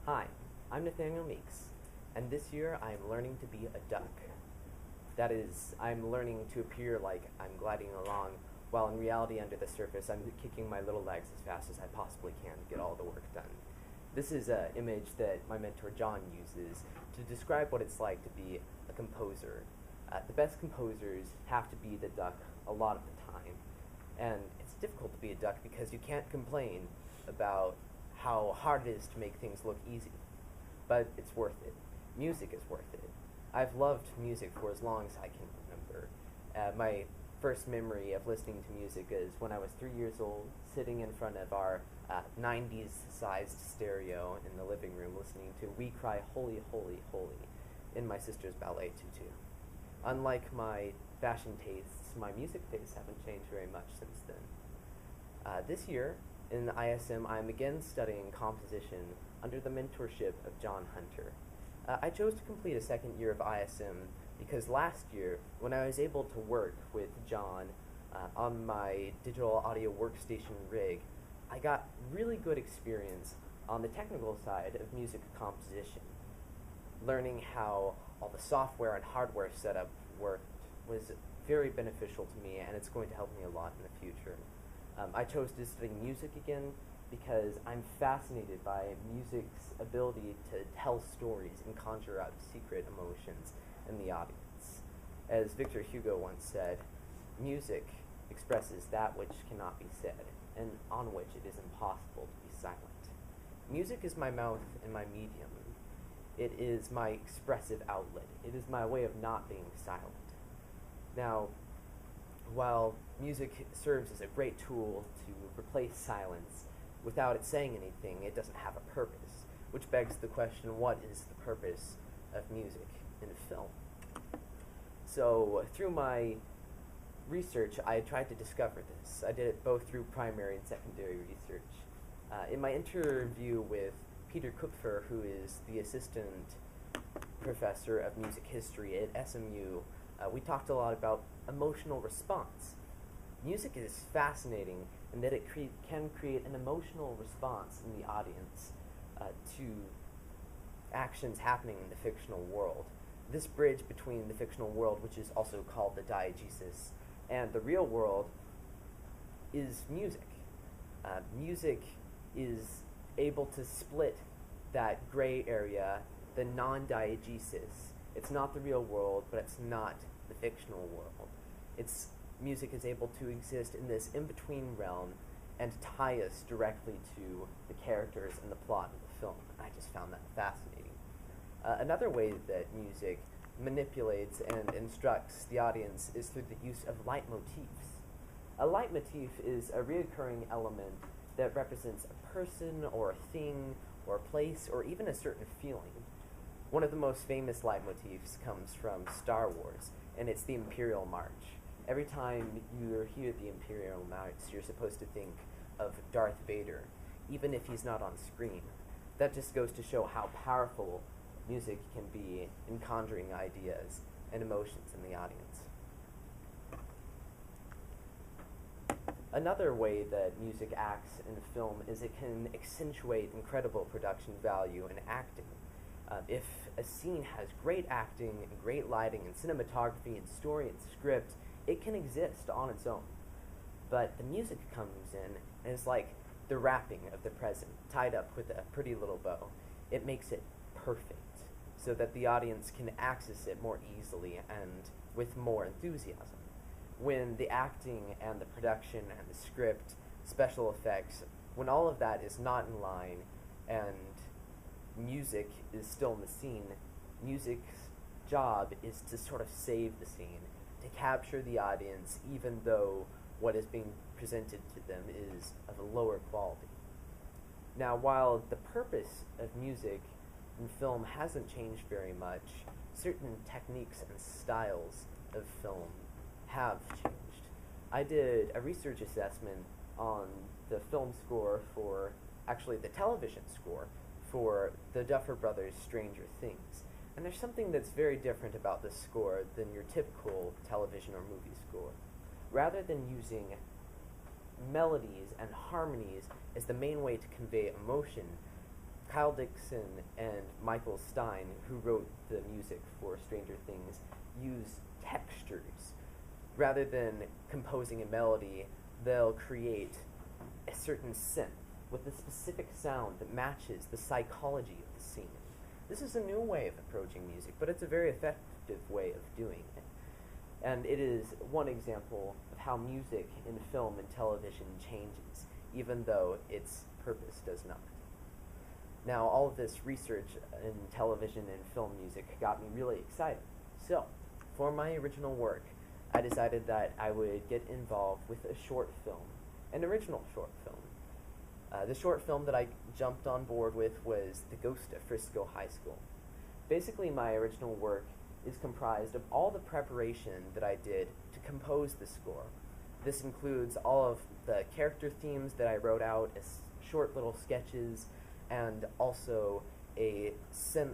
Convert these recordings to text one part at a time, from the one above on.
Hi, I'm Nathaniel Meeks, and this year I am learning to be a duck. That is, I'm learning to appear like I'm gliding along, while in reality, under the surface, I'm kicking my little legs as fast as I possibly can to get all the work done. This is an image that my mentor John uses to describe what it's like to be a composer. The best composers have to be the duck a lot of the time, and it's difficult to be a duck because you can't complain about how hard it is to make things look easy, but it's worth it. Music is worth it. I've loved music for as long as I can remember. My first memory of listening to music is when I was 3 years old, sitting in front of our 90s sized stereo in the living room, listening to We Cry Holy, Holy, Holy in my sister's ballet tutu. Unlike my fashion tastes, my music tastes haven't changed very much since then. This year, in ISM, I'm again studying composition under the mentorship of John Hunter. I chose to complete a second year of ISM because last year, when I was able to work with John on my digital audio workstation rig, I got really good experience on the technical side of music composition. Learning how all the software and hardware setup worked was very beneficial to me, and it's going to help me a lot in the future. I chose to study music again because I'm fascinated by music's ability to tell stories and conjure up secret emotions in the audience. As Victor Hugo once said, music expresses that which cannot be said, and on which it is impossible to be silent. Music is my mouth and my medium. It is my expressive outlet. It is my way of not being silent. Now, while music serves as a great tool to replace silence, without it saying anything, it doesn't have a purpose, which begs the question, what is the purpose of music in film? So, through my research, I tried to discover this. I did it both through primary and secondary research. In my interview with Peter Kupfer, who is the assistant professor of music history at SMU, we talked a lot about emotional response. Music is fascinating in that it can create an emotional response in the audience to actions happening in the fictional world. This bridge between the fictional world, which is also called the diegesis, and the real world is music. Music is able to split that gray area, the non-diegesis. It's not the real world, but it's not the fictional world. Music is able to exist in this in-between realm and tie us directly to the characters and the plot of the film. I just found that fascinating. Another way that music manipulates and instructs the audience is through the use of leitmotifs. A leitmotif is a recurring element that represents a person or a thing or a place or even a certain feeling. One of the most famous leitmotifs comes from Star Wars, and it's the Imperial March. Every time you hear the Imperial March, you're supposed to think of Darth Vader, even if he's not on screen. That just goes to show how powerful music can be in conjuring ideas and emotions in the audience. Another way that music acts in film is it can accentuate incredible production value in acting. If a scene has great acting and great lighting and cinematography and story and script, it can exist on its own. But the music comes in and it's like the wrapping of the present, tied up with a pretty little bow. It makes it perfect so that the audience can access it more easily and with more enthusiasm. When the acting and the production and the script, special effects, when all of that is not in line and music is still in the scene, music's job is to sort of save the scene, to capture the audience even though what is being presented to them is of a lower quality. Now, while the purpose of music in film hasn't changed very much, certain techniques and styles of film have changed. I did a research assessment on the film score actually the television score for the Duffer Brothers' Stranger Things. And there's something that's very different about this score than your typical television or movie score. Rather than using melodies and harmonies as the main way to convey emotion, Kyle Dixon and Michael Stein, who wrote the music for Stranger Things, use textures. Rather than composing a melody, they'll create a certain synth with a specific sound that matches the psychology of the scene. This is a new way of approaching music, but it's a very effective way of doing it. And it is one example of how music in film and television changes, even though its purpose does not. Now, all of this research in television and film music got me really excited. So, for my original work, I decided that I would get involved with a short film, an original short film. The short film that I jumped on board with was The Ghost of Frisco High School. Basically, my original work is comprised of all the preparation that I did to compose the score. This includes all of the character themes that I wrote out as short little sketches, and also a synth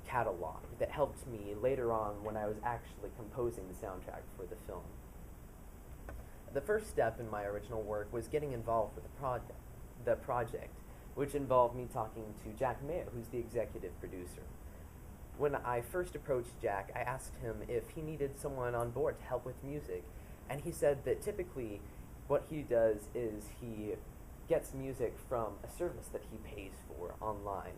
catalog that helped me later on when I was actually composing the soundtrack for the film. The first step in my original work was getting involved with the project, which involved me talking to Jack Mayo, who's the executive producer. When I first approached Jack, I asked him if he needed someone on board to help with music, and he said that typically what he does is he gets music from a service that he pays for online.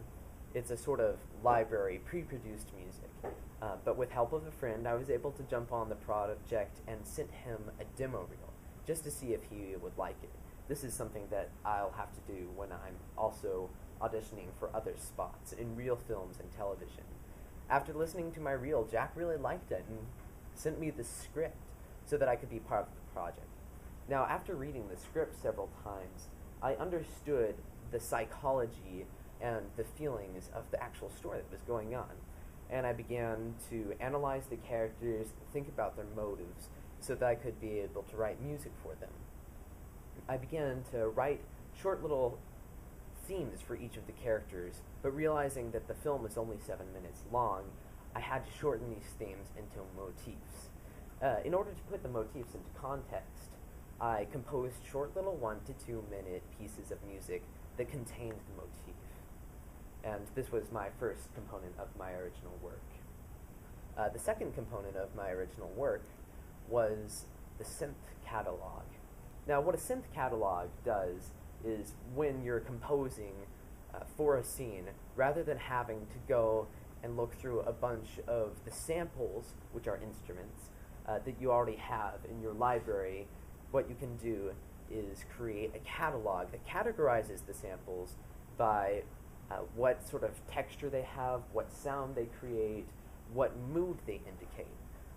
It's a sort of library, pre-produced music. But with help of a friend, I was able to jump on the project and sent him a demo reel, just to see if he would like it. This is something that I'll have to do when I'm also auditioning for other spots in real films and television. After listening to my reel, Jack really liked it and sent me the script so that I could be part of the project. Now, after reading the script several times, I understood the psychology and the feelings of the actual story that was going on. And I began to analyze the characters, think about their motives, so that I could be able to write music for them. I began to write short little themes for each of the characters, but realizing that the film was only 7 minutes long, I had to shorten these themes into motifs. In order to put the motifs into context, I composed short little 1 to 2 minute pieces of music that contained the motif. And this was my first component of my original work. The second component of my original work was the synth catalog. Now, what a synth catalog does is when you're composing for a scene, rather than having to go and look through a bunch of the samples, which are instruments, that you already have in your library, what you can do is create a catalog that categorizes the samples by what sort of texture they have, what sound they create, what mood they indicate.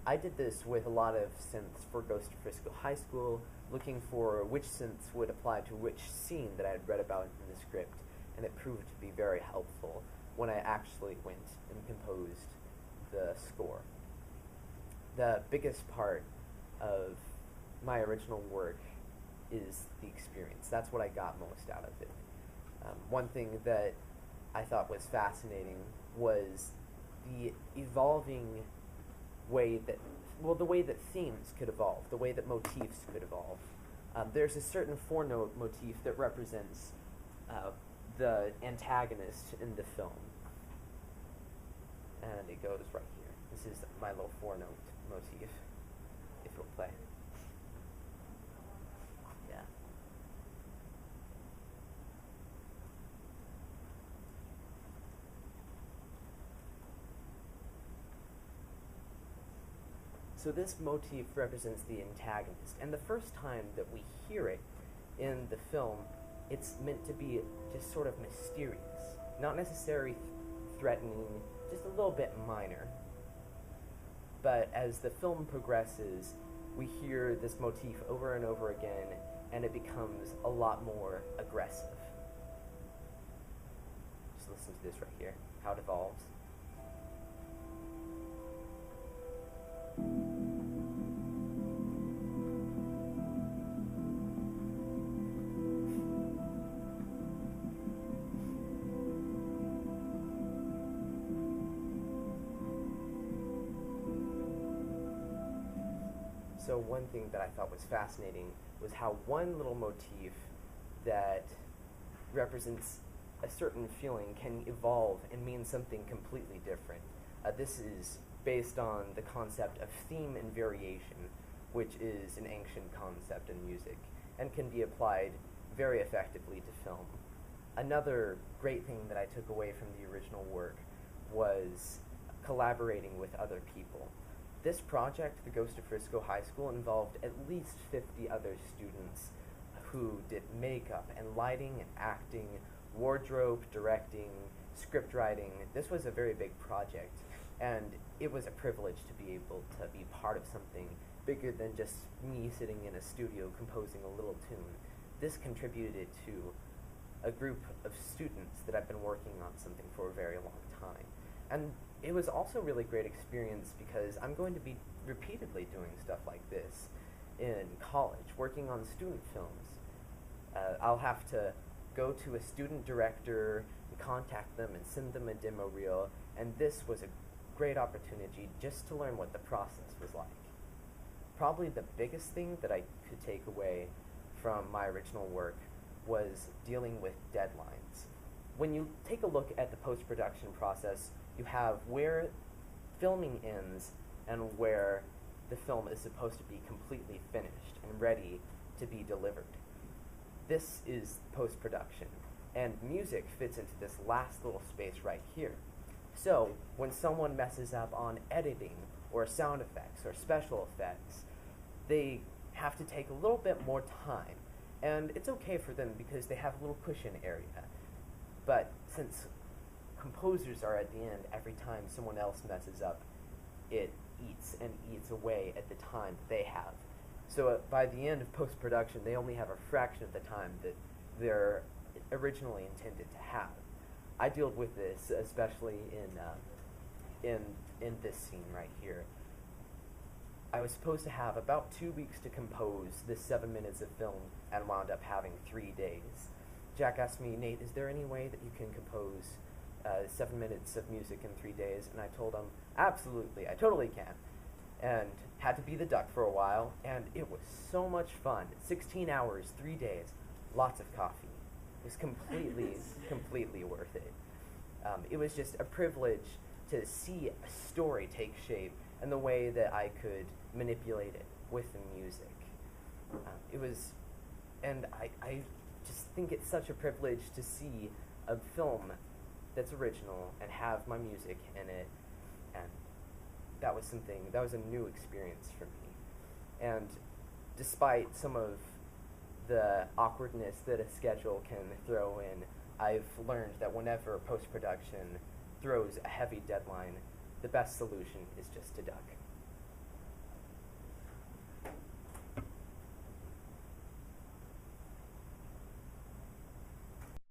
I did this with a lot of synths for Ghost of Frisco High School, looking for which synths would apply to which scene that I had read about in the script, and it proved to be very helpful when I actually went and composed the score. The biggest part of my original work is the experience. That's what I got most out of it. One thing that I thought was fascinating was the evolving way that, well, the way that themes could evolve, the way that motifs could evolve. There's a certain four-note motif that represents the antagonist in the film. And it goes right here. This is my little four-note motif, if it'll play. Yeah. So this motif represents the antagonist, and the first time that we hear it in the film, it's meant to be just sort of mysterious, not necessarily threatening, just a little bit minor. But as the film progresses, we hear this motif over and over again, and it becomes a lot more aggressive. Just listen to this right here, how it evolves. So one thing that I thought was fascinating was how one little motif that represents a certain feeling can evolve and mean something completely different. This is based on the concept of theme and variation, which is an ancient concept in music and can be applied very effectively to film. Another great thing that I took away from the original work was collaborating with other people. This project, The Ghost of Frisco High School, involved at least 50 other students who did makeup and lighting and acting, wardrobe, directing, script writing. This was a very big project, and it was a privilege to be able to be part of something bigger than just me sitting in a studio composing a little tune. This contributed to a group of students that I've been working on something for a very long time. And it was also a really great experience because I'm going to be repeatedly doing stuff like this in college, working on student films. I'll have to go to a student director and contact them and send them a demo reel, and this was a great opportunity just to learn what the process was like. Probably the biggest thing that I could take away from my original work was dealing with deadlines. When you take a look at the post-production process, you have where filming ends and where the film is supposed to be completely finished and ready to be delivered. This is post-production, and music fits into this last little space right here. So, when someone messes up on editing, or sound effects, or special effects, they have to take a little bit more time. And it's okay for them because they have a little cushion area. But since composers are at the end, every time someone else messes up, it eats and eats away at the time that they have. So by the end of post-production, they only have a fraction of the time that they're originally intended to have. I dealt with this especially in this scene right here. I was supposed to have about 2 weeks to compose this 7 minutes of film and wound up having 3 days. Jack asked me, Nate, is there any way that you can compose 7 minutes of music in 3 days? And I told him, absolutely, I totally can. And had to be the duck for a while, and it was so much fun. 16 hours, 3 days, lots of coffee. It was completely worth it. It was just a privilege to see a story take shape and the way that I could manipulate it with the music. And I just think it's such a privilege to see a film that's original and have my music in it, and that was a new experience for me. And despite some of the awkwardness that a schedule can throw in, I've learned that whenever post-production throws a heavy deadline, the best solution is just to duck.